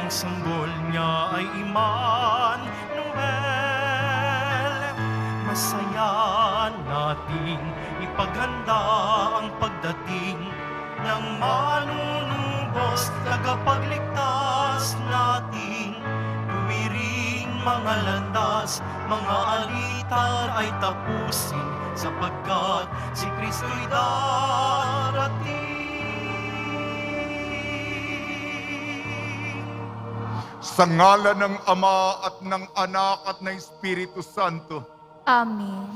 Ang sanggol niya ay Emmanuel. Masaya nating ipaghanda ang pagdating ng manunubos, tagapagligtas natin. Tuwiring mga landas, mga alitan ay tapusin, sapagkat si Kristo'y darating. Sa ngalan ng Ama at ng Anak at ng Espiritu Santo, Amen.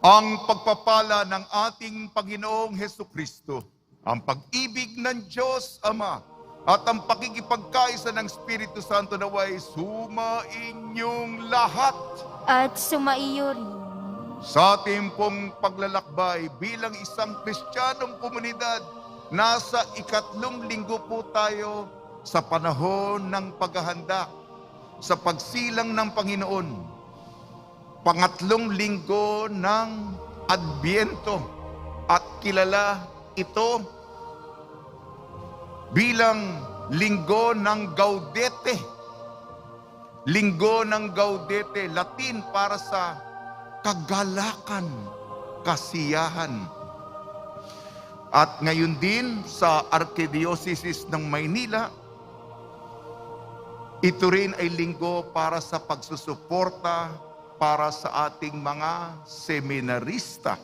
ang pagpapala ng ating Panginoong Hesukristo, ang pag-ibig ng Diyos Ama, at ang pakikipagkaisa ng Espiritu Santo naway sumainyong lahat. At sumaiyo rin. Sa ating pong paglalakbay bilang isang Kristiyanong komunidad, nasa 3 linggo po tayo sa panahon ng paghahanda sa pagsilang ng Panginoon. 3 linggo ng Adbyento, at kilala ito bilang linggo ng Gaudete. Linggo ng Gaudete, Latin para sa kagalakan, kasiyahan. At ngayon din sa Archdiocese ng Maynila, ito rin ay linggo para sa pagsusuporta para sa ating mga seminarista.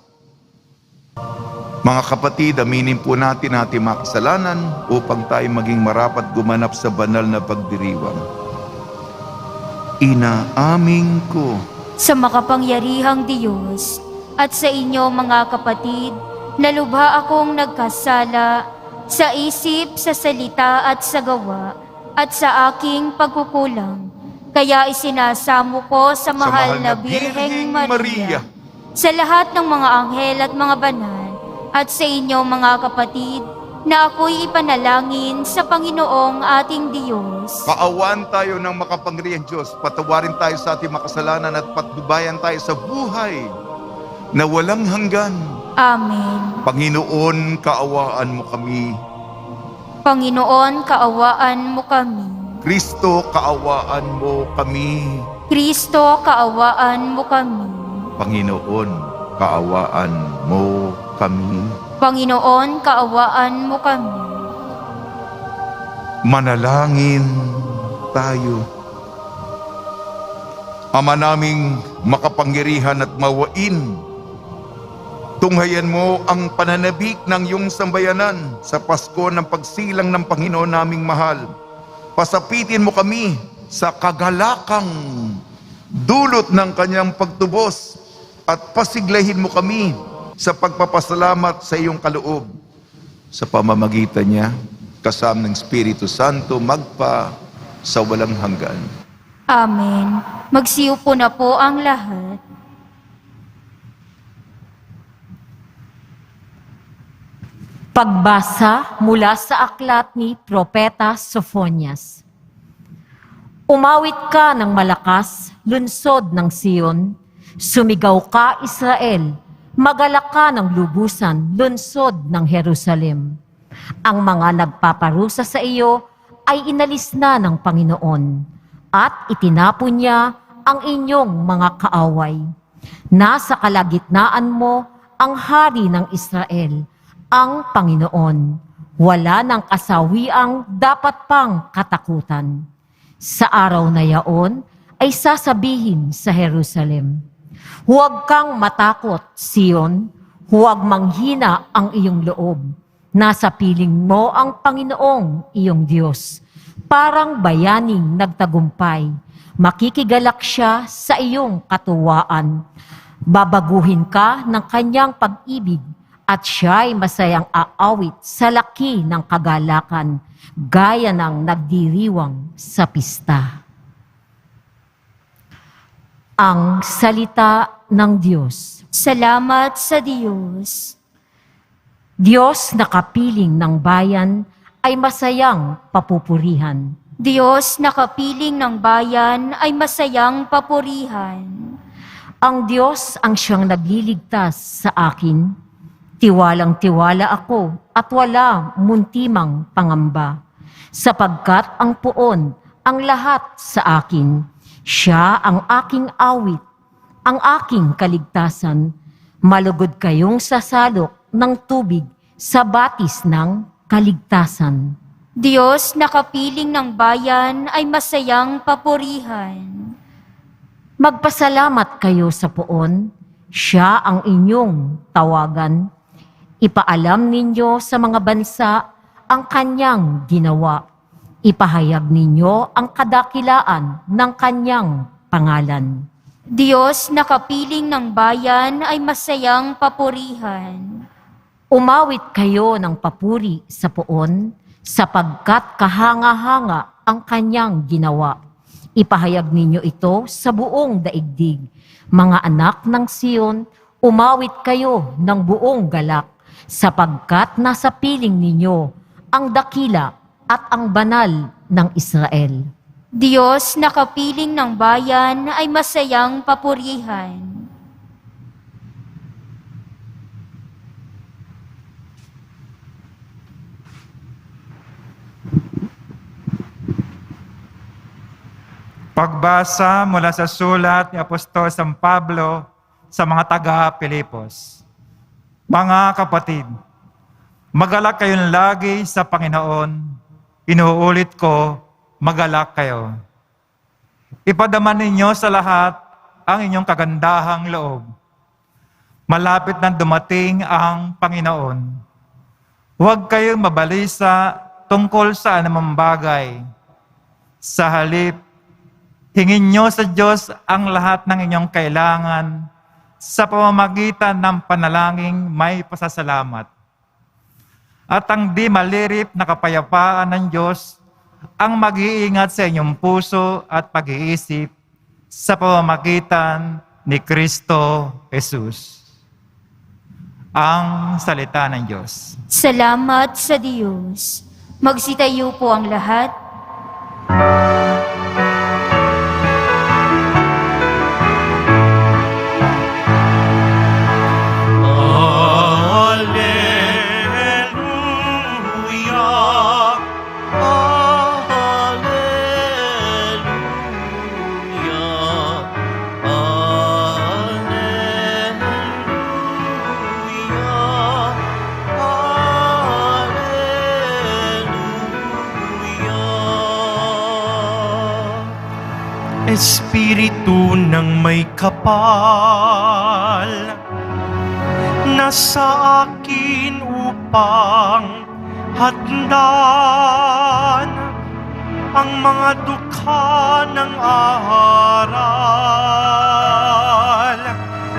Mga kapatid, aminin po natin ating mga kasalanan upang tayo maging marapat gumanap sa banal na pagdiriwang. Inaamin ko Sa makapangyarihang Diyos at sa inyo mga kapatid, na lubha akong nagkasala sa isip, sa salita at sa gawa, at sa aking pagkukulang. Kaya isinasamo ko sa mahal na Birheng Maria, sa lahat ng mga anghel at mga banal, at sa inyo mga kapatid, na ako'y ipanalangin sa Panginoong ating Diyos. Kaawaan tayo ng makapangyarihang Diyos, patawarin tayo sa ating makasalanan at patnubayan tayo sa buhay na walang hanggan. Amen. Panginoon, kaawaan mo kami. Panginoon, kaawaan mo kami. Kristo, kaawaan mo kami. Kristo, kaawaan mo kami. Panginoon, kaawaan mo kami. Panginoon, kaawaan mo kami. Manalangin tayo. Ama naming makapangyarihan at mawain, tunghayan mo ang pananabik ng iyong sambayanan sa Pasko ng pagsilang ng Panginoon naming mahal. Pasapitin mo kami sa kagalakang dulot ng kanyang pagtubos at pasiglahin mo kami sa pagpapasalamat sa iyong kaloob. Sa pamamagitan niya, kasama ng Espiritu Santo, magpa sa walang hanggan. Amen. Magsiupo na po ang lahat. Pagbasa mula sa aklat ni Propeta Sophonias. Umawit ka ng malakas, lunsod ng Sion. Sumigaw ka, Israel. Magalak ka ng lubusan, lunsod ng Jerusalem. Ang mga nagpaparusa sa iyo ay inalis na ng Panginoon, at itinapon niya ang inyong mga kaaway. Nasa kalagitnaan mo ang hari ng Israel, ang Panginoon. Wala ng kasawiang dapat pang katakutan. Sa araw na yaon ay sasabihin sa Jerusalem, huwag kang matakot, Sion. Huwag manghina ang iyong loob. Nasa piling mo ang Panginoong iyong Diyos. Parang bayaning nagtagumpay. Makikigalak siya sa iyong katuwaan. Babaguhin ka ng kanyang pag-ibig, at siya'y masayang aawit sa laki ng kagalakan, gaya ng nagdiriwang sa pista. Ang salita ng Diyos. Salamat sa Diyos. Diyos na kapiling ng bayan ay masayang papupurihan. Diyos na kapiling ng bayan ay masayang papurihan. Ang Diyos ang siyang nagliligtas sa akin. Tiwalang-tiwala ako at wala muntimang pangamba, sapagkat ang puon ang lahat sa akin. Siya ang aking awit, ang aking kaligtasan. Malugod kayong sasalok ng tubig sa batis ng kaligtasan. Diyos na kapiling ng bayan ay masayang papurihan. Magpasalamat kayo sa poon, siya ang inyong tawagan. Ipaalam ninyo sa mga bansa ang kanyang ginawa. Ipahayag ninyo ang kadakilaan ng kanyang pangalan. Diyos na kapiling ng bayan ay masayang papurihan. Umawit kayo ng papuri sa poon, sapagkat kahanga-hanga ang kanyang ginawa. Ipahayag ninyo ito sa buong daigdig. Mga anak ng Sion, umawit kayo ng buong galak, sapagkat nasa piling ninyo ang dakila at ang banal ng Israel. Diyos na kapiling ng bayan ay masayang papurihan. Pagbasa mula sa sulat ni Apostol San Pablo sa mga taga-Pilipos. Mga kapatid, magalak kayong lagi sa Panginoon. Inuulit ko, magalak kayo. Ipadaman ninyo sa lahat ang inyong kagandahang loob. Malapit na dumating ang Panginoon. Huwag kayong mabalisa tungkol sa anumang bagay. Sa halip, hingin nyo sa Diyos ang lahat ng inyong kailangan sa pamamagitan ng panalangin may pasasalamat. At ang di malirip na kapayapaan ng Diyos ang mag-iingat sa inyong puso at pag-iisip sa pamamagitan ni Kristo Jesus. Ang salita ng Diyos. Salamat sa Diyos. Magsitayo po ang lahat. Alleluia, Espiritu ng may kapal, nasa akin upang hatdan ang mga dukha ng aral.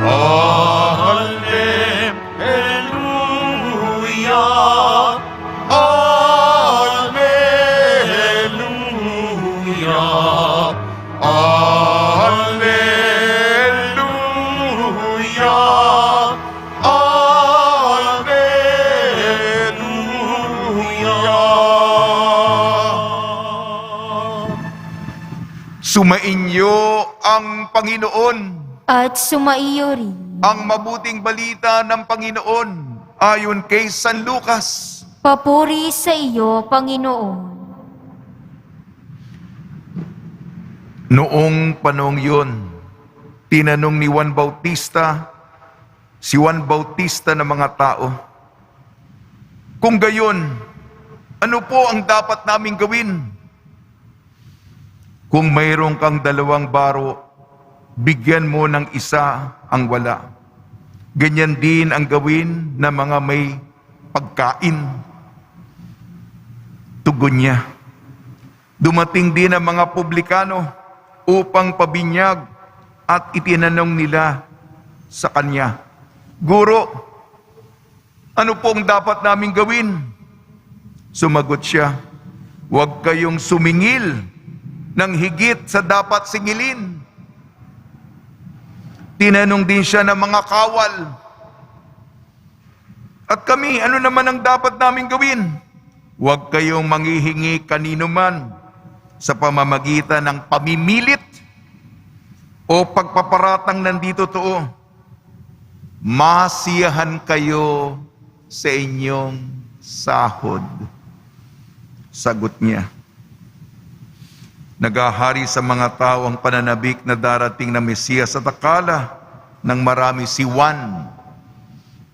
Alleluia, Alleluia, Alleluia, Alleluia. Sumainyo ang Panginoon. At sumaiyo rin. Ang mabuting balita ng Panginoon ayon kay San Lucas. Papuri sa iyo, Panginoon. Noong panahong yun, tinanong ni Juan Bautista, si Juan Bautista ng mga tao, kung gayon, ano po ang dapat naming gawin? Kung mayroon kang 2 baro, bigyan mo ng isa ang wala. Ganyan din ang gawin ng mga may pagkain. Tugon niya. Dumating din ang mga publikano upang pabinyag at itinanong nila sa kanya, Guro, ano pong dapat naming gawin? Sumagot siya, huwag kayong sumingil ng higit sa dapat singilin. Tinanong din siya ng mga kawal, at kami, ano naman ang dapat naming gawin? Huwag kayong manghihingi kanino man sa pamamagitan ng pamimilit o pagpaparatang nandito totoo. Masiyahan kayo sa inyong sahod. Sagot niya, Nagahari sa mga tao ang pananabik na darating na Mesiyas at akala ng marami si Juan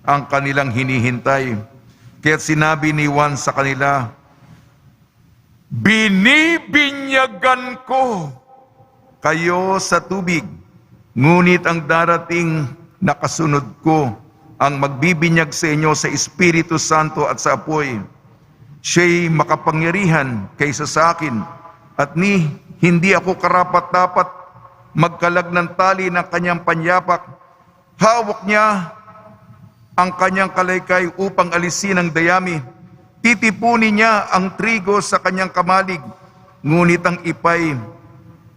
ang kanilang hinihintay. Kaya't sinabi ni Juan sa kanila, binibinyagan ko kayo sa tubig, ngunit ang darating na kasunod ko ang magbibinyag sa inyo sa Espiritu Santo at sa apoy. Siya'y makapangyarihan kaysa sa akin, at hindi ako karapat-dapat magkalag ng tali ng kanyang panyapak. Hawak niya ang kanyang kalaykay upang alisin ang dayami. Titipunin niya ang trigo sa kanyang kamalig, ngunit ang ipay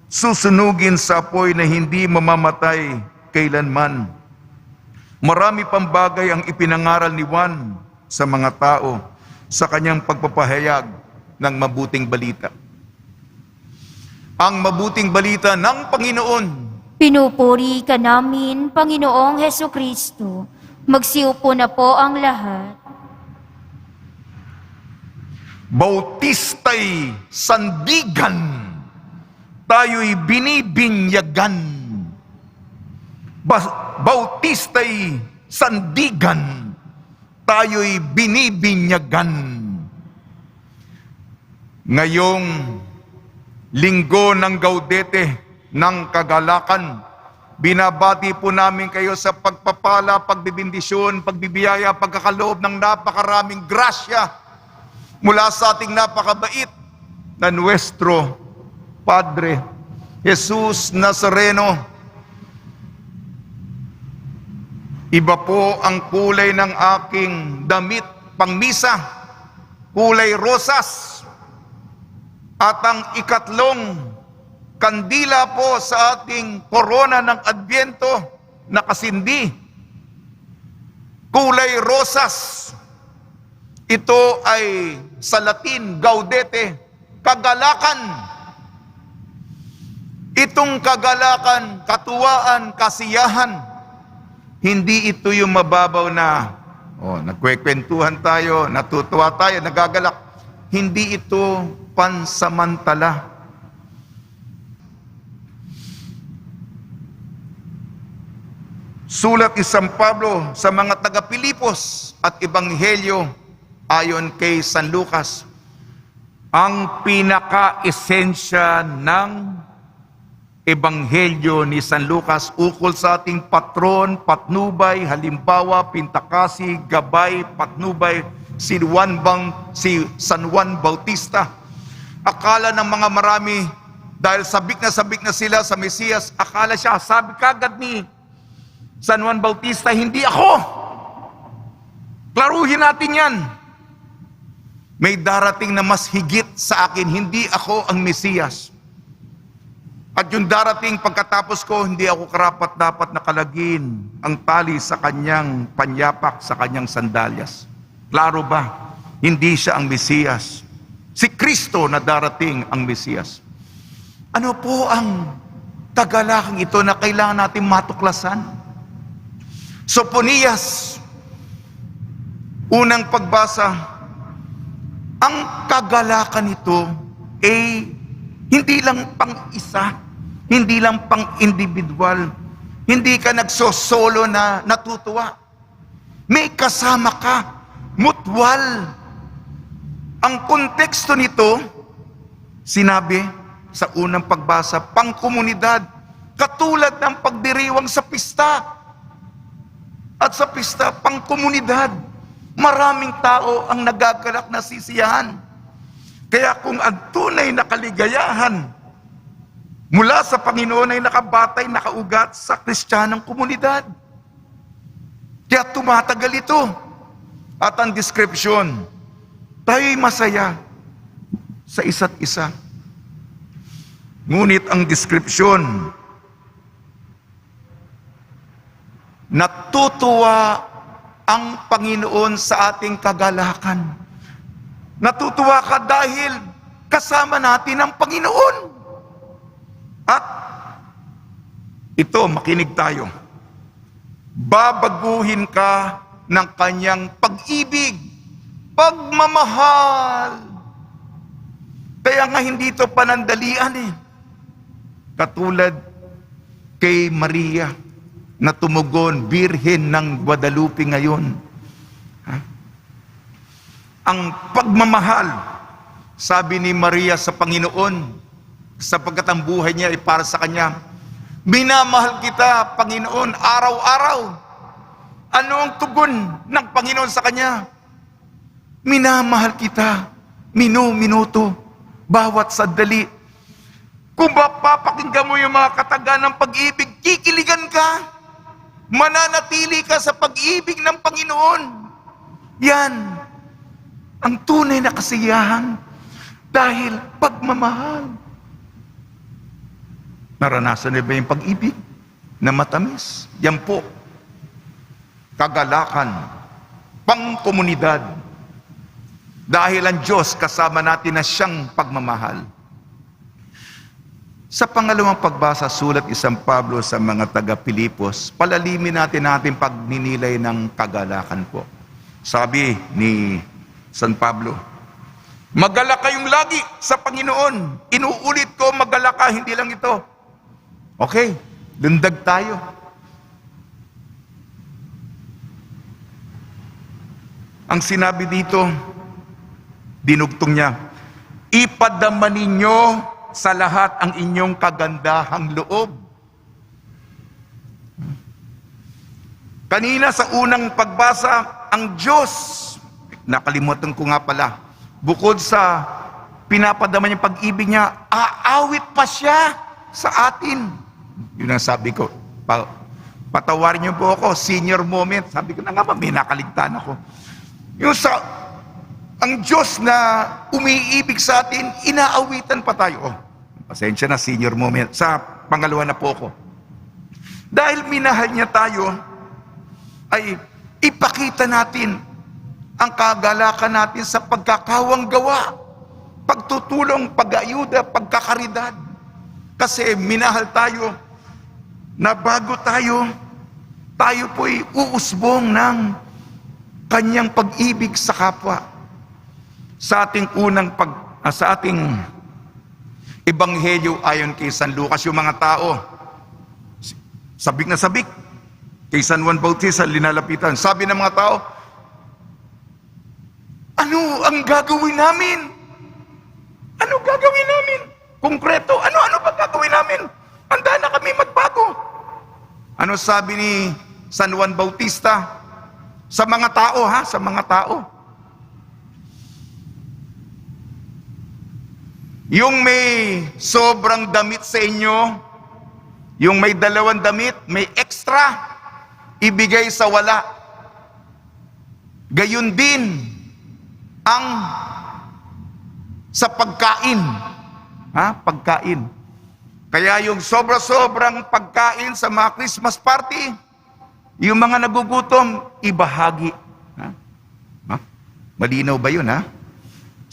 susunugin sa apoy na hindi mamamatay kailanman. Marami pang bagay ang ipinangaral ni Juan sa mga tao sa kanyang pagpapahayag ng mabuting balita. Ang mabuting balita ng Panginoon. Pinupuri ka namin, Panginoong Hesukristo. Magsiupo na po ang lahat. Bautista'y sandigan, tayo'y binibinyagan. Bautista'y sandigan, tayo'y binibinyagan. Ngayong linggo ng Gaudete ng Kagalakan, binabati po namin kayo sa pagpapala, pagbibindisyon, pagbibiyaya, pagkakaloob ng napakaraming grasya mula sa ating napakabait na Nuestro Padre Jesus Nazareno. Iba po ang kulay ng aking damit pangmisa, kulay rosas. At ang ikatlong kandila po sa ating korona ng Adbyento, nakasindi, kulay rosas. Ito ay sa Latin, Gaudete, kagalakan. Itong kagalakan, katuwaan, kasiyahan, hindi ito yung mababaw na, nagkwekwentuhan tayo, natutuwa tayo, nagagalak. Hindi ito pansamantala. Sulat ni San Pablo sa mga taga-Pilipos at Ebanghelyo ayon kay San Lucas, ang pinaka-esensya ng Ebanghelyo ni San Lucas ukol sa ating patron, patnubay, halimbawa, pintakasi, gabay, patnubay, si San Juan Bautista. Akala ng mga marami, dahil sabik na sila sa Mesiyas, akala siya, sabi kagad ni San Juan Bautista, hindi ako. Klaruhin natin yan. May darating na mas higit sa akin, hindi ako ang Mesiyas. At yung darating pagkatapos ko, hindi ako karapat-dapat nakalagin ang tali sa kanyang panyapak, sa kanyang sandalyas. Klaro ba? Hindi siya ang Mesiyas. Si Kristo na darating ang Mesiyas. Ano po ang tagalakang ito na kailangan natin matuklasan? Sophonias, unang pagbasa, ang kagalakan ito ay hindi lang pang-isa, hindi lang pang-individual, hindi ka nagsosolo na natutuwa. May kasama ka, mutual. Ang konteksto nito, sinabi sa unang pagbasa, pang-komunidad, katulad ng pagdiriwang sa pista. At sa pista, pang-komunidad, maraming tao ang nagagalak na sisiyahan. Kaya kung ang tunay na kaligayahan mula sa Panginoon ay nakabatay, nakaugat sa Kristiyanang komunidad. Kaya tumatagal ito. At ang description, tayo'y masaya sa isa't isa. Ngunit ang description, natutuwa ang Panginoon sa ating kagalakan. Natutuwa ka dahil kasama natin ang Panginoon. At ito, makinig tayo. Babaguhin ka ng kanyang pag-ibig, pagmamahal. Kaya nga hindi ito panandalian eh. Katulad kay Maria na tumugon, Birhen ng Guadalupe ngayon. Ha? Ang pagmamahal, sabi ni Maria sa Panginoon, sapagkat ang buhay niya ay para sa Kanya, minamahal kita, Panginoon, araw-araw. Ano ang tugon ng Panginoon sa Kanya? Minamahal kita, minuto, bawat sandali. Kung papakinggan mo yung mga kataga ng pag-ibig, kikiligan ka. Mananatili ka sa pag-ibig ng Panginoon. Yan ang tunay na kasiyahan dahil pagmamahal. Naranasan niyo ba yung pag-ibig na matamis? Yan po. Kagalakan, pangkomunidad. Dahil ang Diyos kasama natin na siyang pagmamahal. Sa pangalawang pagbasa, sulat ni San Pablo sa mga taga-Pilipos, palalimin natin ating pagninilay ng kagalakan po. Sabi ni San Pablo, magalak kayong lagi sa Panginoon. Inuulit ko, magalak ka, hindi lang ito. Okay, lundag tayo. Ang sinabi dito, dinugtong niya, ipadama ninyo sa lahat ang inyong kagandahang loob. Kanina sa unang pagbasa, ang Diyos, nakalimutan ko nga pala, bukod sa pinapadama niyang pag-ibig niya, aawit pa siya sa atin. Yun ang sabi ko, patawarin niyo po ako, senior moment. Sabi ko na nga ba, may nakaligtaan ako. Yung ang Diyos na umiibig sa atin, inaawitan pa tayo. Oh, pasensya na, senior moment. Sa pangalawa na po ako. Dahil minahal niya tayo, ay ipakita natin ang kagalakan natin sa pagkakawang gawa, pagtutulong, pag-ayuda, pagkakaridad. Kasi minahal tayo na bago tayo po'y uusbong ng kanyang pag-ibig sa kapwa. Sa ating sa ating ebanghelyo ayon kay San Lucas, yung mga tao, sabik na sabik, kay San Juan Bautista, linalapitan. Sabi ng mga tao, ano ang gagawin namin? Ano gagawin namin? Konkreto, ano ba gagawin namin? Handa na kami magbago. Ano sabi ni San Juan Bautista? Sa mga tao, sa mga tao. Yung may sobrang damit sa inyo, yung may 2 damit, may extra, ibigay sa wala. Gayun din ang sa pagkain. Pagkain. Kaya yung sobra-sobrang pagkain sa mga Christmas party, yung mga nagugutom, ibahagi. Malinaw ba yun,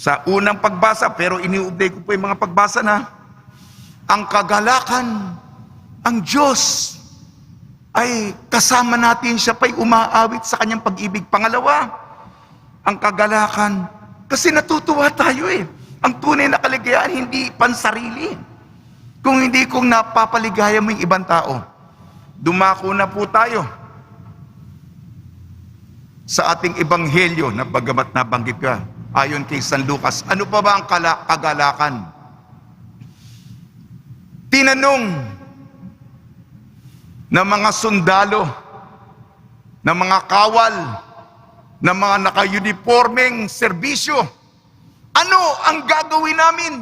Sa unang pagbasa, pero iniugnay ko po yung mga pagbasa na, ang kagalakan, ang Diyos, ay kasama natin, siya pa'y umaawit sa kanyang pag-ibig. Pangalawa, ang kagalakan, kasi natutuwa tayo Ang tunay na kaligayahan, hindi pansarili. Kung hindi kung napapaligaya mo yung ibang tao. Dumako na po tayo sa ating ebanghelyo na bagamat nabanggit ka. Ayon kay San Lucas, ano pa ba ang kagalakan? Tinanong ng mga sundalo, ng mga kawal, ng mga naka-uniformeng serbisyo, ano ang gagawin namin?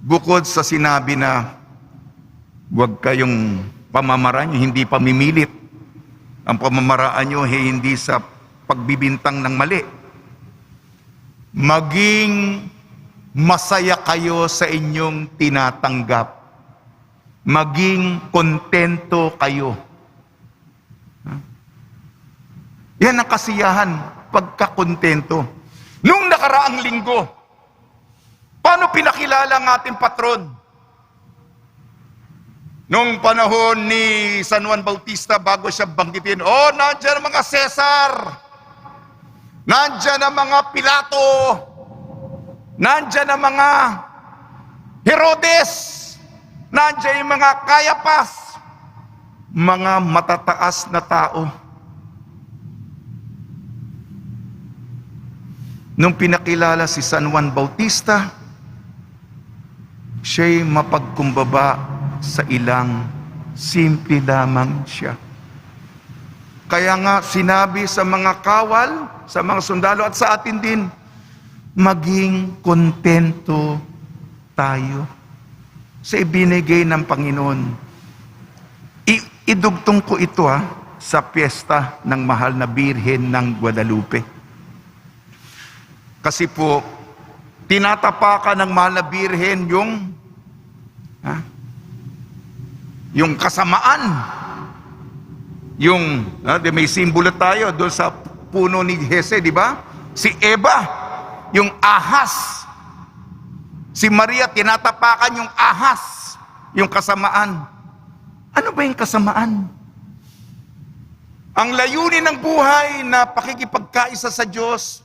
Bukod sa sinabi na, huwag kayong pamamaraan nyo, hindi pamimilit. Ang pamamaraan nyo, hindi sa pagbibintang ng mali. Maging masaya kayo sa inyong tinatanggap. Maging kontento kayo. Yan ang kasiyahan, pagkakontento. Nung nakaraang linggo, paano pinakilala ang ating patron? Nung panahon ni San Juan Bautista, bago siya banggitin, nandiyan ang mga Cesar, nandiyan ang mga Pilato, Nandyan ang mga Herodes, nandyan yung mga Kayapas, mga matataas na tao. Nung pinakilala si San Juan Bautista, siya'y mapagkumbaba sa ilang, simple lamang siya. Kaya nga sinabi sa mga kawal, sa mga sundalo at sa atin din, maging kontento tayo sa ibinigay ng Panginoon. Idugtong ko ito sa piyesta ng mahal na Birhen ng Guadalupe. Kasi po, tinatapakan ng mahal na Birhen yung kasamaan. May simbolo tayo doon sa puno ni Jese, di ba? Si Eva, yung ahas. Si Maria, tinatapakan yung ahas, yung kasamaan. Ano ba yung kasamaan? Ang layunin ng buhay na pakikipagkaisa sa Diyos,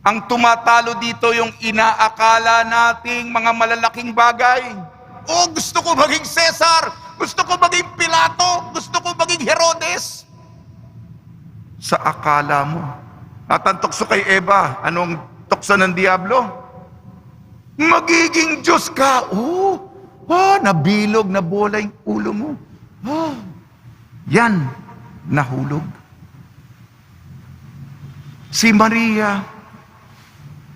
ang tumatalo dito yung inaakala nating mga malalaking bagay. Oh, gusto ko maging Cesar, gusto ko maging Pilato, gusto ko maging Herodes. Sa akala mo. At ang tukso kay Eva, anong tukso ng Diablo? Magiging Diyos ka. Nabilog na bola yung ulo mo. Yan, nahulog. Si Maria,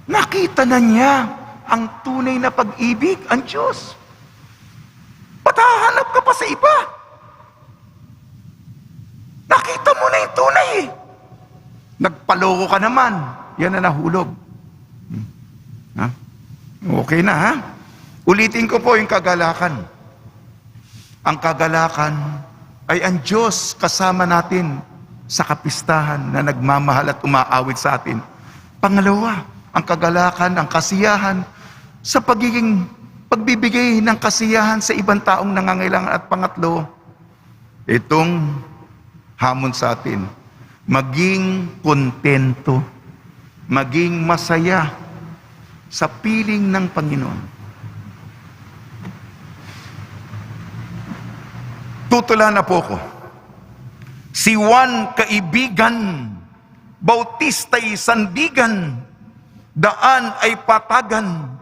nakita na niya ang tunay na pag-ibig, ang Diyos. Patahanap ka pa sa iba. Nakita mo na yung tunay eh. Nagpaloko ka naman. Yan na nahulog. Okay na ha? Ulitin ko po yung kagalakan. Ang kagalakan ay ang Diyos kasama natin sa kapistahan na nagmamahal at umaawit sa atin. Pangalawa, ang kagalakan, ang kasiyahan sa pagbibigay ng kasiyahan sa ibang taong nangangailangan. At pangatlo, itong hamon sa atin, maging kontento, maging masaya sa piling ng Panginoon. Tutulan na po ko. Si Juan kaibigan, Bautista'y sandigan, daan ay patagan,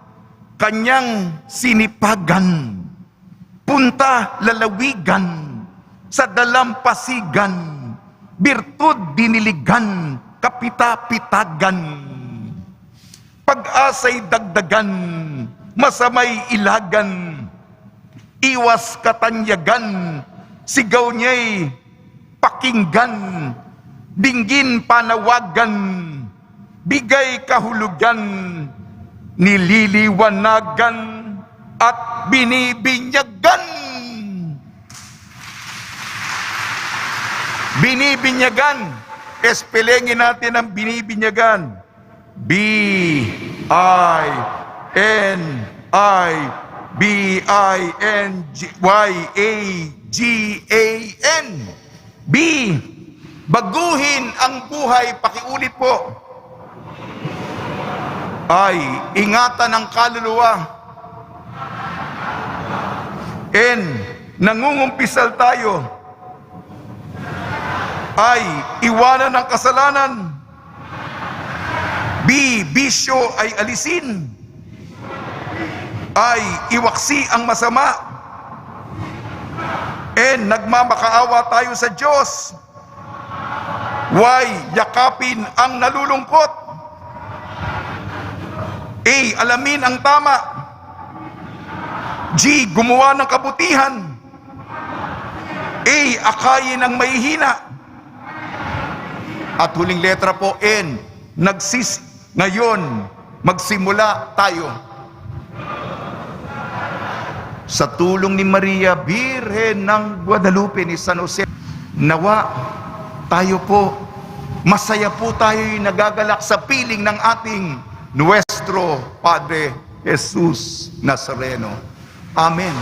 kanyang sinipagan, punta lalawigan, sa dalampasigan, birtud diniligan, kapita-pitagan, pag-asa'y dagdagan, masamay ilagan, iwas katanyagan, sigaw niya'y pakinggan, dinggin panawagan, bigay kahulugan, nililiwanagan at binibinyagan. Binibinyagan. Espelengin natin ang binibinyagan. B-I-N-I-B-I-N-Y-A-G-A-N. B. Baguhin ang buhay. Pakiulit po. I. Ingatan ang kaluluwa. N. Nangungumpisal tayo. I. Iwanan ang kasalanan. B. Bisyo ay alisin. I. Iwaksi ang masama. N. Nagmamakaawa tayo sa Diyos. Y. Yakapin ang nalulungkot. A. Alamin ang tama. G. Gumawa ng kabutihan. A. Akayin ang mahihina. At huling letra po, N. Ngayon, magsimula tayo. Sa tulong ni Maria, Birhen ng Guadalupe ni San Jose, nawa tayo po, masaya po tayo'y nagagalak sa piling ng ating Nuestro Padre Jesus Nazareno. Amen.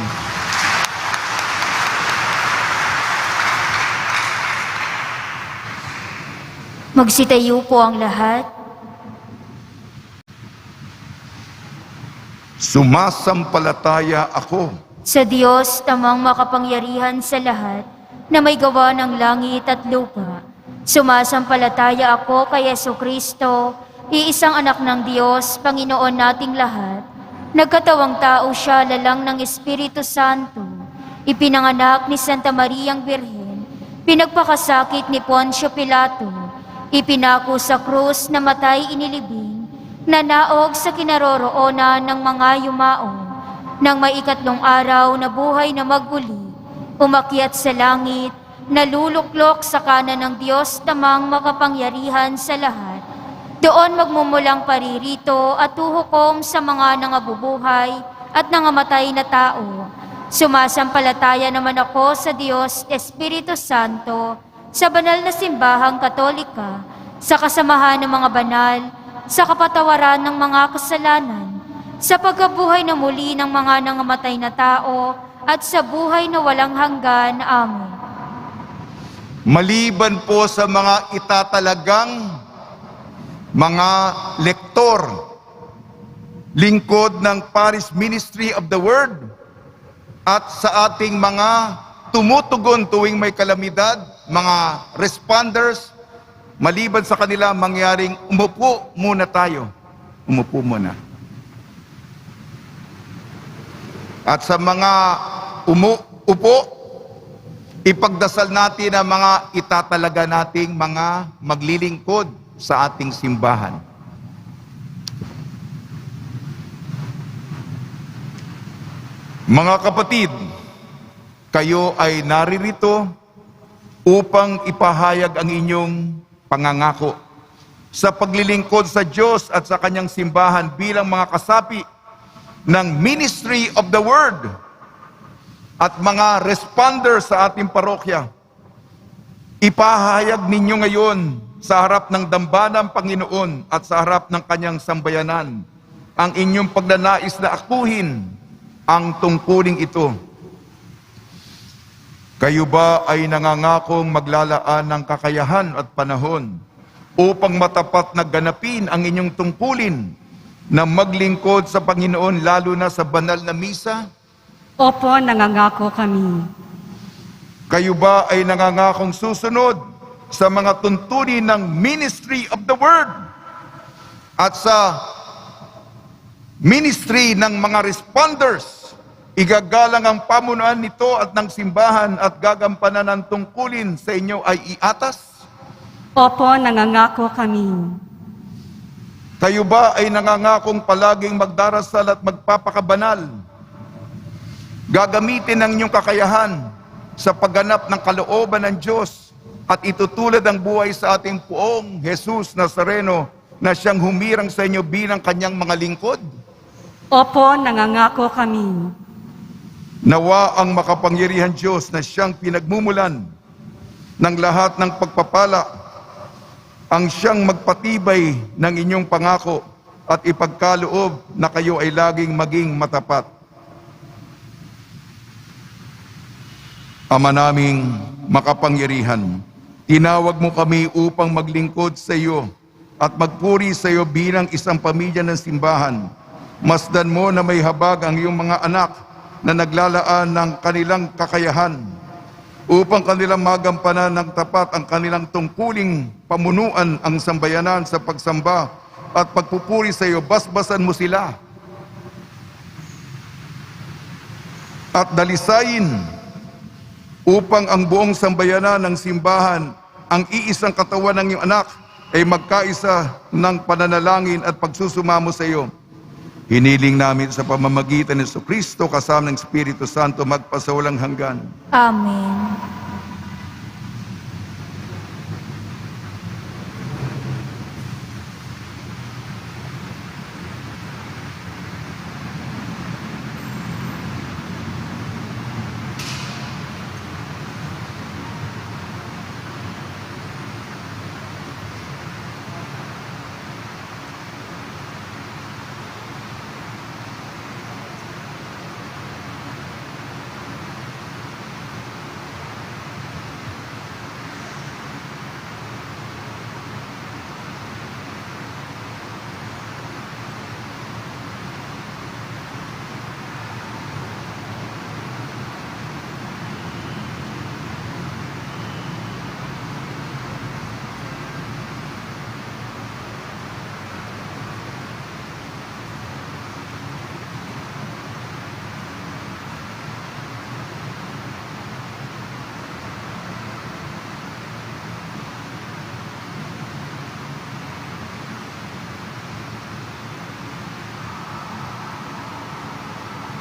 Magsitayo po ang lahat. Sumasampalataya ako sa Diyos tamang makapangyarihan sa lahat na may gawa ng langit at lupa. Sumasampalataya ako kay Jesucristo, iisang anak ng Diyos, Panginoon nating lahat. Nagkatawang tao siya lalang ng Espiritu Santo. Ipinanganak ni Santa Mariang Birhen. Pinagpakasakit ni Poncio Pilato. Ipinako sa krus na matay inilibing. Nanaog sa kinaroroonan ng mga yumao. Nang may ikatlong araw na buhay na maguli, umakyat sa langit, naluluklok sa kanan ng Diyos tamang makapangyarihan sa lahat. Doon magmumulang paririto at tuhukom sa mga nangabubuhay at nangamatay na tao. Sumasampalataya naman ako sa Diyos Espiritu Santo, sa banal na simbahang Katolika, sa kasamahan ng mga banal, sa kapatawaran ng mga kasalanan, sa pagkabuhay na muli ng mga nangamatay na tao, at sa buhay na walang hanggan. Amen. maliban po sa mga itatalagang mga lektor, lingkod ng Parish Ministry of the Word, at sa ating mga tumutugon tuwing may kalamidad, mga responders, maliban sa kanila mangyaring umupo muna tayo. Umupo muna. At sa mga upo, ipagdasal natin ang mga itatalaga nating mga maglilingkod sa ating simbahan. Mga kapatid, kayo ay naririto upang ipahayag ang inyong pangangako sa paglilingkod sa Diyos at sa kanyang simbahan bilang mga kasapi ng Ministry of the Word at mga responder sa ating parokya. Ipahayag ninyo ngayon sa harap ng dambanang Panginoon at sa harap ng kanyang sambayanan ang inyong pagnanais na akuhin ang tungkuling ito. Kayo ba ay nangangakong maglalaan ng kakayahan at panahon upang matapat na ganapin ang inyong tungkulin na maglingkod sa Panginoon lalo na sa banal na misa? Opo, nangangako kami. Kayo ba ay nangangakong susunod sa mga tuntunin ng Ministry of the Word at sa ministry ng mga responders? Igagalang ang pamunuan nito at ng simbahan at gagampanan ng tungkulin sa inyo ay iatas? Opo, nangangako kami. Kayo ba ay nangangakong palaging magdarasal at magpapakabanal? Gagamitin ang inyong kakayahan sa pagganap ng kalooban ng Diyos at itutulad ang buhay sa ating Poong Jesus Nazareno na siyang humirang sa inyo bilang kanyang mga lingkod? Opo, nangangako kami. Nawa ang makapangyarihan Diyos na siyang pinagmumulan ng lahat ng pagpapala, ang siyang magpatibay ng inyong pangako at ipagkaloob na kayo ay laging maging matapat. Ama naming makapangyarihan, tinawag mo kami upang maglingkod sa iyo at magpuri sa iyo bilang isang pamilya ng simbahan. Masdan mo na may habag ang iyong mga anak na naglalaan ng kanilang kakayahan upang kanilang magampanan ng tapat ang kanilang tungkuling pamunuan ang sambayanan sa pagsamba at pagpupuri sa iyo. Basbasan mo sila at dalisayin upang ang buong sambayanan ng simbahan, ang iisang katawan ng iyong anak, ay magkaisa ng pananalangin at pagsusumamo sa iyo. Hiniling namin sa pamamagitan ni Jesucristo kasama ng Espiritu Santo magpasawalang hanggan. Amen.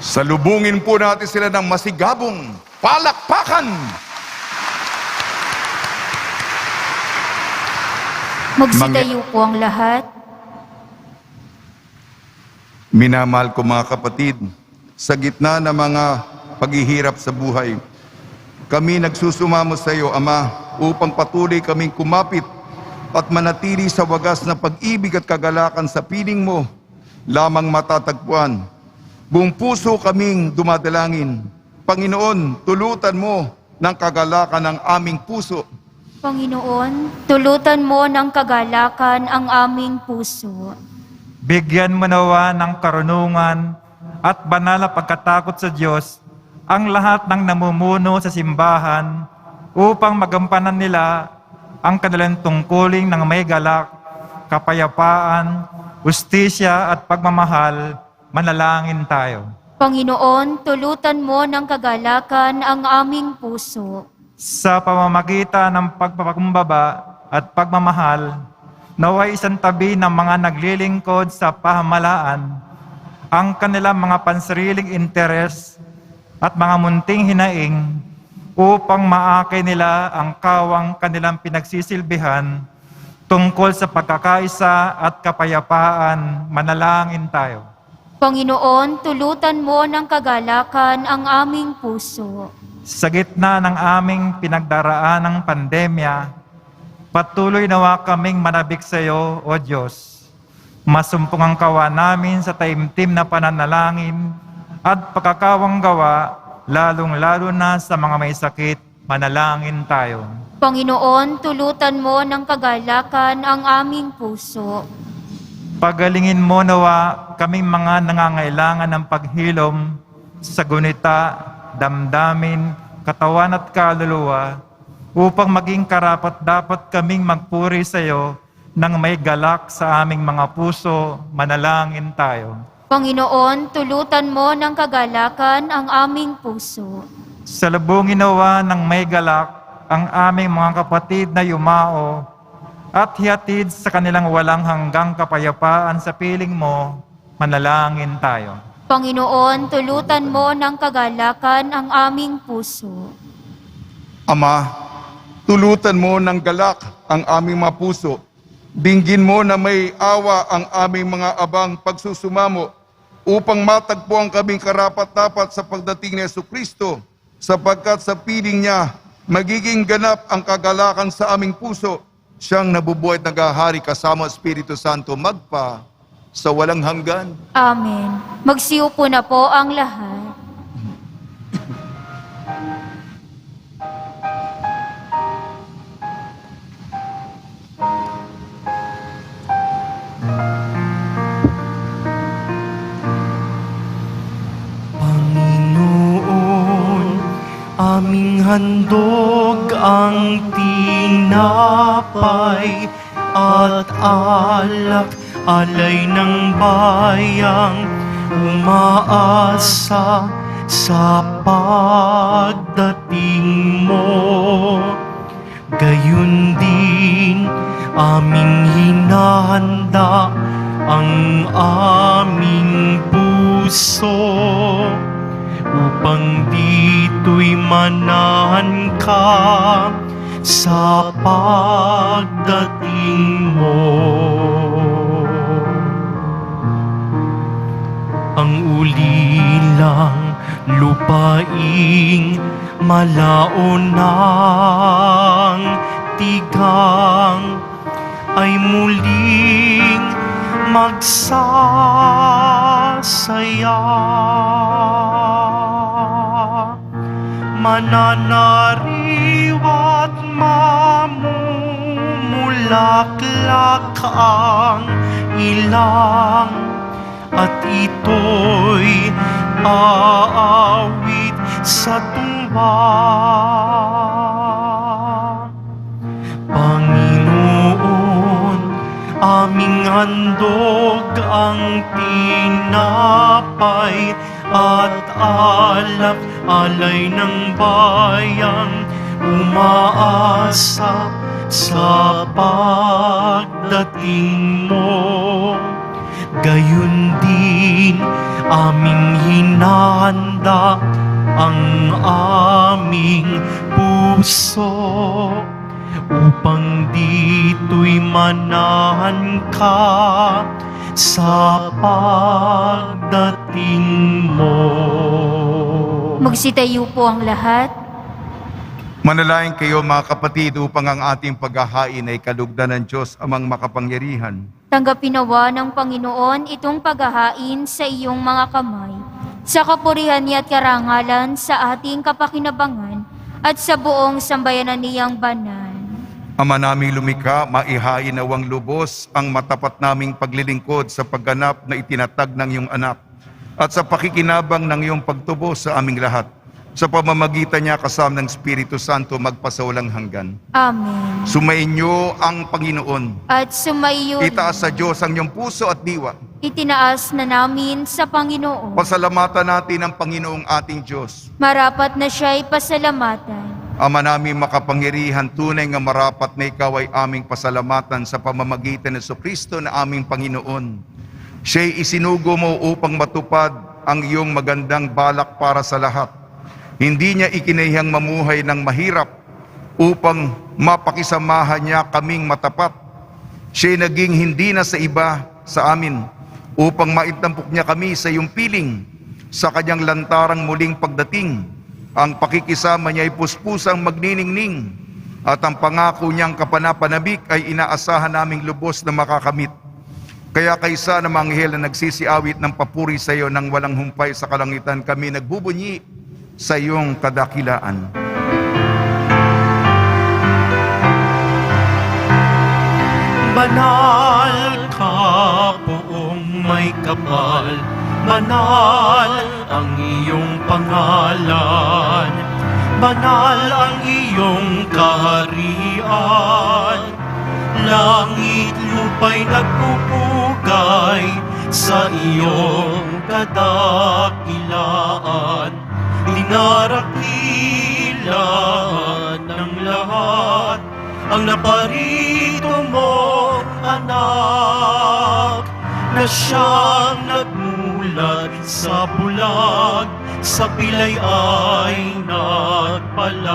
Salubungin po natin sila ng masigabong palakpakan. Magsitayo po ang lahat. Minamahal ko mga kapatid, sa gitna ng mga paghihirap sa buhay, kami nagsusumamo sa iyo, Ama, upang patuloy kaming kumapit at manatili sa wagas na pag-ibig at kagalakan sa piling mo lamang matatagpuan. Buong puso kaming dumadalangin. Panginoon, tulutan mo ng kagalakan ang aming puso. Panginoon, tulutan mo ng kagalakan ang aming puso. Bigyan mo nawa ng karunungan at banal na pagkatakot sa Diyos ang lahat ng namumuno sa simbahan upang magampanan nila ang kanilang tungkulin ng may galak, kapayapaan, ustisya at pagmamahal. Manalangin tayo. Panginoon, tulutan mo ng kagalakan ang aming puso. Sa pamamagitan ng pagpapakumbaba at pagmamahal, naway isang tabi ng mga naglilingkod sa pamahalaan ang kanilang mga pansariling interes at mga munting hinaing upang maakay nila ang kawang kanilang pinagsisilbihan tungkol sa pagkakaisa at kapayapaan. Manalangin tayo. Panginoon, tulutan mo ng kagalakan ang aming puso. Sa gitna ng aming pinagdaraan ng pandemya, patuloy nawa kaming manabik sa iyo, O Diyos. Masumpong ang kawa namin sa taimtim na pananalangin at pagkakawang gawa, lalong-lalo na sa mga may sakit. Manalangin tayo. Panginoon, tulutan mo ng kagalakan ang aming puso. Pagalingin mo nawa kaming mga nangangailangan ng paghilom sa gunita, damdamin, katawan at kaluluwa, upang maging karapat-dapat kaming magpuri sa iyo nang may galak sa aming mga puso. Manalangin tayo. Panginoon, tulutan mo ng kagalakan ang aming puso. Salubungin nawa ng may galak ang aming mga kapatid na yumao at hihatid sa kanilang walang hanggang kapayapaan sa piling mo. Manalangin tayo. Panginoon, tulutan mo ng kagalakan ang aming puso. Ama, tulutan mo ng galak ang aming mga puso. Dinggin mo na may awa ang aming mga abang pagsusumamo upang matagpuan kaming karapat-dapat sa pagdating ni Jesucristo, sapagkat sa piling niya magiging ganap ang kagalakan sa aming puso. Siyang nabubuhay at naghahari kasama Espiritu Santo magpa sa walang hanggan. Amen. Magsiupo na po ang lahat. Panginoon, aming handog ang tinapay at alak, alay ng bayang umaasa sa pagdating mo. Gayun din aming hinahanda ang aming puso upang dito'y manahan ka sa pagdating mo. Ang ulilang lupaing malaon ng tigang ay muling magsasaya. Mananariwa't mamumulaklak ang ilang at ito'y aawit sa tuwa. Panginoon, aming handog ang tinapay at alak, alay ng bayang umaasa sa pagdating mo. Gayun din aming hinanda ang aming puso upang dito'y manahan ka sa pagdating mo. Magsitayo po ang lahat. Manalangin kayo mga kapatid upang ang ating paghahain ay kalugdan ng Diyos amang makapangyarihan. Tanggapin nawa ng Panginoon itong paghahain sa iyong mga kamay, sa kapurihan niya at karangalan sa ating kapakinabangan at sa buong sambayanan niyang banal. Ama naming lumikha, maihain nawang lubos ang matapat naming paglilingkod sa pagganap na itinatag ng iyong anak at sa pakikinabang ng iyong pagtubos sa aming lahat. Sa pamamagitan niya kasama ng Espiritu Santo magpasawalang hanggan. Amen. Sumainyo ang Panginoon. At sumaiyo Itaas sa Diyos ang iyong puso at diwa. itinaas na namin sa Panginoon. Pasalamatan natin ang Panginoong ating Diyos. Marapat na siya'y pasalamatan. Ama namin makapangyarihan, tunay nga marapat na ikaw ay aming pasalamatan sa pamamagitan ng Kristo na aming Panginoon. Siya'y isinugo mo upang matupad ang iyong magandang balak para sa lahat. Hindi niya ikinahiyang mamuhay ng mahirap upang mapakisamahan niya kaming matapat. Siya'y naging hindi na sa iba sa amin upang maitampok niya kami sa iyong piling sa kanyang lantarang muling pagdating. Ang pakikisama niya ay puspusang magniningning at ang pangako niyang kapanapanabik ay inaasahan naming lubos na makakamit. Kaya kaysa ng mga anghel na nagsisiawit ng papuri sa iyo nang walang humpay sa kalangitan, kami nagbubunyi sa iyong kadakilaan. Banal ka poong may kapal, banal ang iyong pangalan, banal ang iyong kaharian. Langit lupa'y nagpupugay sa iyong kadakilaan. Dinarakilan ng lahat ang naparito mong anak, na siyang nagmulat sa bulag, sa pilay ay nagpalakad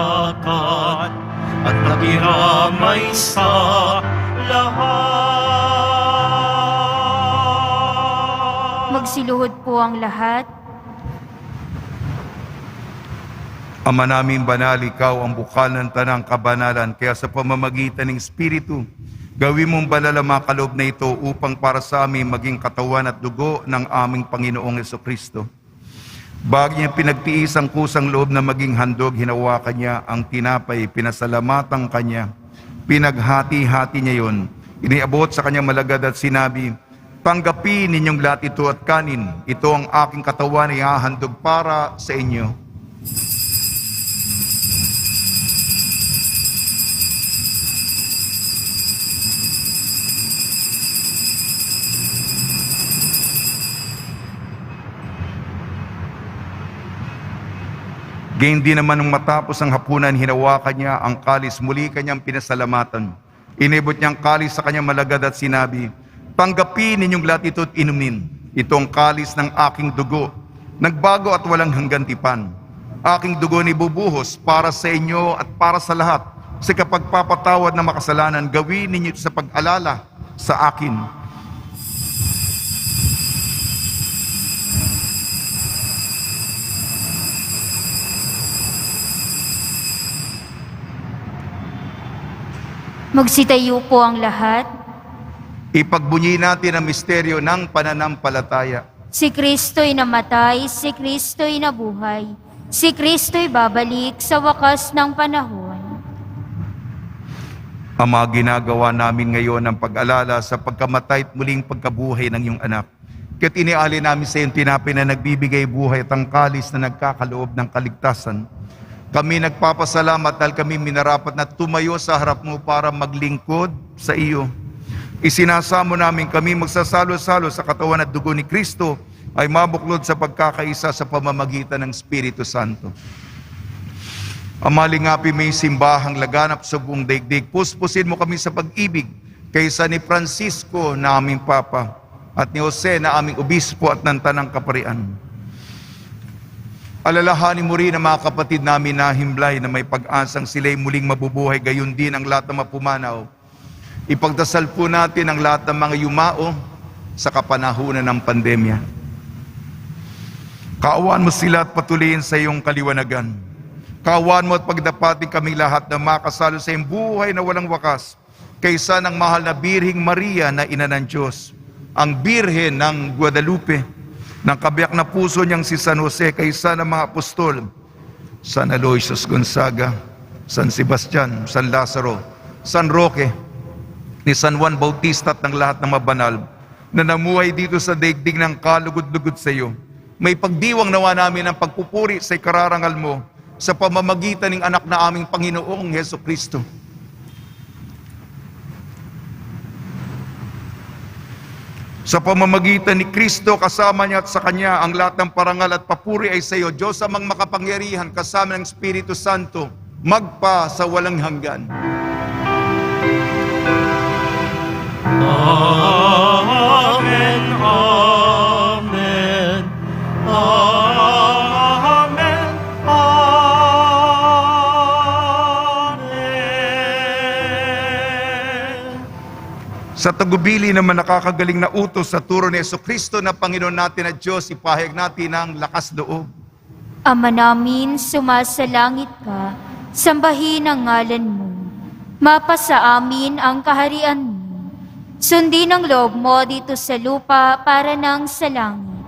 at nakiramay sa lahat. Magsiluhod po ang lahat. Ama naming banal, ikaw ang bukal ng tanang kabanalan, kaya sa pamamagitan ng Espiritu, gawin mong banal ang mga kaloob na ito upang para sa amin maging katawan at dugo ng aming Panginoong Jesucristo. Bago niya pinagtiis ang kusang loob na maging handog, hinawakan niya ang tinapay, pinasalamatan kanya, pinaghati-hati niya yon, iniabot sa kanyang malagad at sinabi, "Tanggapin ninyong lahat ito at kanin, ito ang aking katawan na ihahandog para sa inyo." Gayon din naman nung matapos ang hapunan, hinawakan niya ang kalis, muli kanyang pinasalamatan. Inibot niya ang kalis sa kanyang malagad at sinabi, "Tanggapin ninyong lahat ito at inumin. Ito ang kalis ng aking dugo, nagbago at walang hanggan tipan. Aking dugo ni bubuhos para sa inyo at para sa lahat. Sa kapagpapatawad ng makasalanan, gawin ninyo ito sa pag-alala sa akin." Magsitayo po ang lahat. Ipagbunyi natin ang misteryo ng pananampalataya. Si Kristo'y namatay, si Kristo'y nabuhay, si Kristo'y babalik sa wakas ng panahon. Ama, ginagawa namin ngayon ang pag-alala sa pagkamatay at muling pagkabuhay ng iyong anak. Kaya't iniali namin sa iyong tinapay na nagbibigay buhay at ang kalis na nagkakaloob ng kaligtasan. Kami nagpapasalamat dahil kami minarapat na tumayo sa harap mo para maglingkod sa iyo. Isinasamo namin kami magsasalo-salo sa katawan at dugo ni Kristo ay mabuklod sa pagkakaisa sa pamamagitan ng Espiritu Santo. Amalingapi may simbahang laganap sa buong daigdig. Puspusin mo kami sa pag-ibig kaysa ni Francisco na aming Papa, at ni Jose na aming obispo at ng Tanang Kaparian. Alalahanin mo rin ang mga kapatid namin na himlay na may pag-asang sila'y muling mabubuhay, gayon din ang lahat ng mapumanaw. Ipagdasal po natin ang lahat ng mga yumao sa kapanahunan ng pandemya. Kaawaan mo sila at patuloyin sa iyong kaliwanagan. Kaawaan mo at pagdapatin kami lahat na makasalo sa iyong buhay na walang wakas, kaysa ng mahal na Birhing Maria na ina ng Diyos, ang Birhen ng Guadalupe, ng kabiyak na puso niyang si San Jose, kaysa ng mga apostol, San Aloysius Gonzaga, San Sebastian, San Lazaro, San Roque, ni San Juan Bautista at ng lahat ng mabanal na namuhay dito sa daigdig ng kalugod-lugod sa iyo. May pagdiwang nawa namin ang pagpupuri sa ikararangal mo sa pamamagitan ng anak na aming Panginoong Heso Kristo. Sa pamamagitan ni Kristo, kasama niya at sa Kanya, ang lahat ng parangal at papuri ay sa iyo, Diyos amang makapangyarihan, kasama ng Espiritu Santo, magpa sa walang hanggan. Amen, amen, amen, amen. Sa tagubili naman nakakagaling na utos sa turo ni Jesucristo na Panginoon natin at Diyos, ipahayag natin ang lakas loob. Ama namin, sumasalangit ka, sambahin ang ngalan mo. Mapasa amin ang kaharian mo. Sundin ang loob mo dito sa lupa para nang sa langit.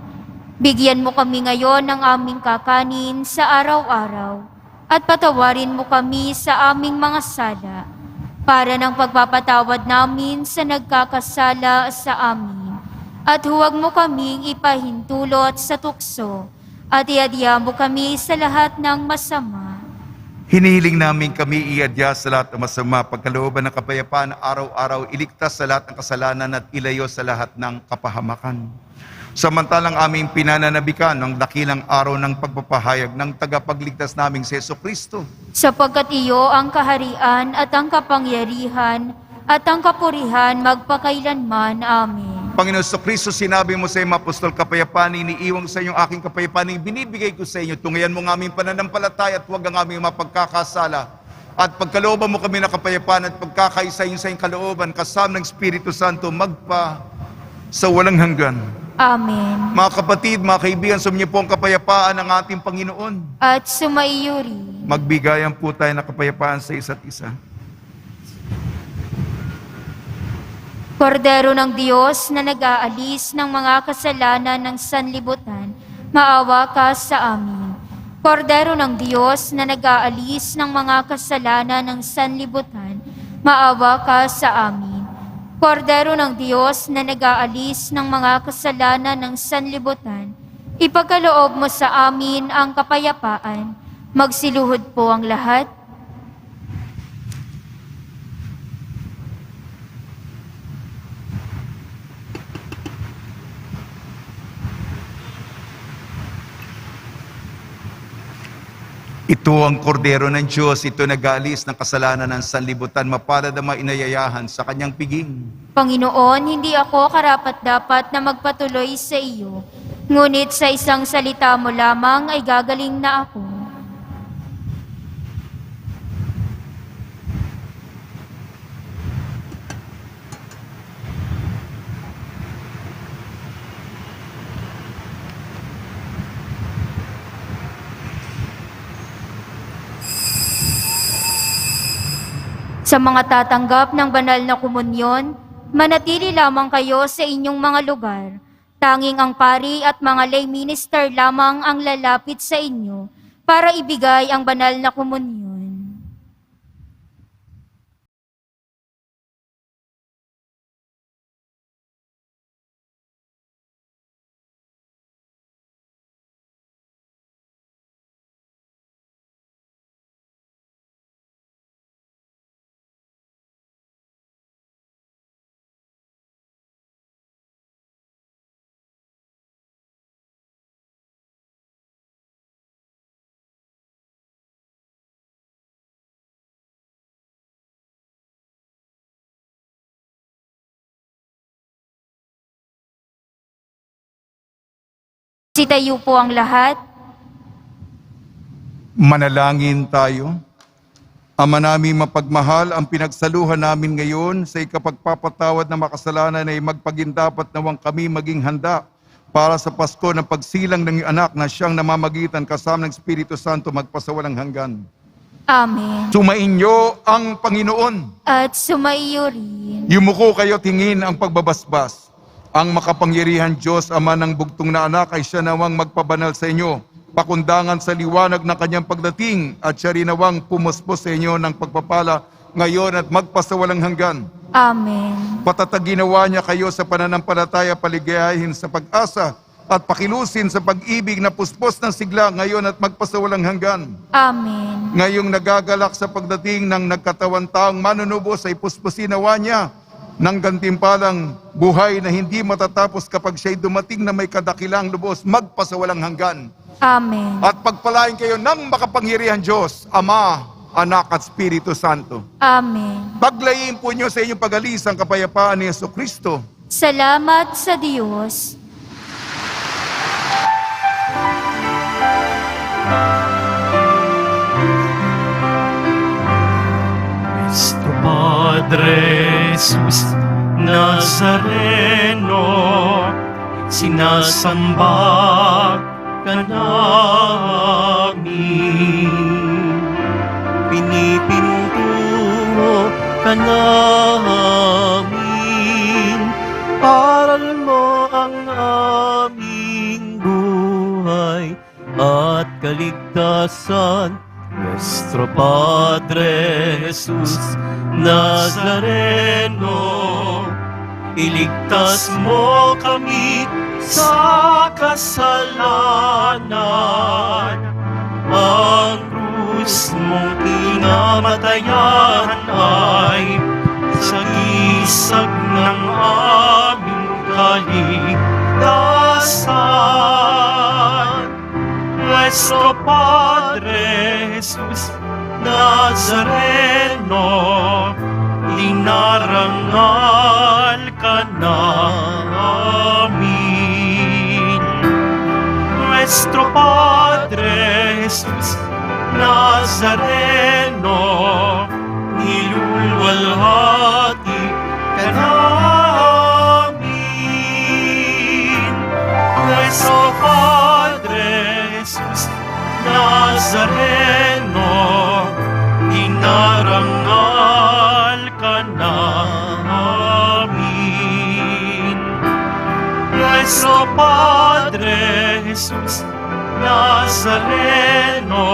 Bigyan mo kami ngayon ng aming kakanin sa araw-araw at patawarin mo kami sa aming mga sala para ng pagpapatawad namin sa nagkakasala sa amin. At huwag mo kaming ipahintulot sa tukso at iadya mo kami sa lahat ng masama. Hinihiling namin kami iadya sa lahat ng masama, pagkalooban ng kapayapaan, araw-araw iligtas sa lahat ng kasalanan at ilayo sa lahat ng kapahamakan. Samantalang aming pinananabikan ng dakilang araw ng pagpapahayag ng tagapagligtas naming si Jesucristo. Sapagkat iyo ang kaharian at ang kapangyarihan at ang kapurihan magpakailanman. Amen. Panginoon Jesucristo, sinabi mo sa iyong apostol, kapayapaan iniiwan sa inyong aking kapayapaan, binibigay ko sa inyo. Tungayan mo ng aming pananampalataya at huwag ang aming mapagkakasala. At pagkalooban mo kami ng kapayapaan at pagkakaisa sa iyong kalooban, kasama ng Espiritu Santo, magpa sa walang hanggan. Amen. Mga kapatid, mga kaibigan, suminyo po ang kapayapaan ng ating Panginoon. At sumaiyuri. Magbigayan po tayo ng kapayapaan sa isa't isa. Kordero ng Diyos na nag-aalis ng mga kasalanan ng sanlibutan, maawa ka sa amin. Kordero ng Diyos na nag-aalis ng mga kasalanan ng sanlibutan, maawa ka sa amin. Kordero ng Diyos na nag-aalis ng mga kasalanan ng sanlibutan, ipagkaloob mo sa amin ang kapayapaan. Magsiluhod po ang lahat. Ito ang kordero ng Diyos, ito nag-aalis ng kasalanan ng sanlibutan, mapalad ang inayayahan sa kanyang piging. Panginoon, hindi ako karapat-dapat na magpatuloy sa iyo, ngunit sa isang salita mo lamang ay gagaling na ako. Sa mga tatanggap ng banal na komunyon, manatili lamang kayo sa inyong mga lugar. Tanging ang pari at mga lay minister lamang ang lalapit sa inyo para ibigay ang banal na komunyon. Magsitayo po ang lahat. Manalangin tayo. Ama naming mapagmahal, ang pinagsaluhan namin ngayon sa ikapagpapatawad na makasalanan ay magpagindapat nawang kami maging handa para sa Pasko ng pagsilang ng iyong anak na siyang namamagitan kasama ng Espiritu Santo magpasawalang hanggan. Amen. Sumainyo ang Panginoon. At sumaiyo rin. Yumuko kayo tingin ang pagbabasbas. Ang makapangyarihan Diyos, Ama ng bugtong na anak, ay siya nawang magpabanal sa inyo, pakundangan sa liwanag ng kanyang pagdating, at siya rin nawang pumuspos sa inyo ng pagpapala ngayon at magpasawalang hanggan. Amen. Patataginawa niya kayo sa pananampalataya, paligayahin sa pag-asa, at pakilusin sa pag-ibig na puspos ng sigla ngayon at magpasawalang hanggan. Amen. Ngayong nagagalak sa pagdating ng nagkatawan taong manunubos ay puspusinawa niya ng gantimpalang buhay na hindi matatapos kapag siya'y dumating na may kadakilang lubos magpasawalang hanggan. Amen. At pagpalain kayo ng makapangyarihan Diyos, Ama, Anak at Espiritu Santo. Amen. Paglayin po niyo sa inyong pag-alis ang kapayapaan ni Jesucristo. Salamat sa Diyos. Nuestro Padre Jesus Nazareno, sinasamba ka namin. Pinipintuho ka namin, aral mo ang aming buhay at kaligtasan. Nuestro Padre Jesus Nazareno, iligtas mo kami sa kasalanan. Ang krus mong pinamatayan ay sagisag ng aming kaligtasan. Nuestro Padre Jesus Nazareno, dinarangal ka namin. Nuestro Padre Jesus Nazareno, nilulwalhati ka namin. Nuestro Padre Jesus Nazareno, dinarangal ka namin. Nuestro Padre Jesus Nazareno,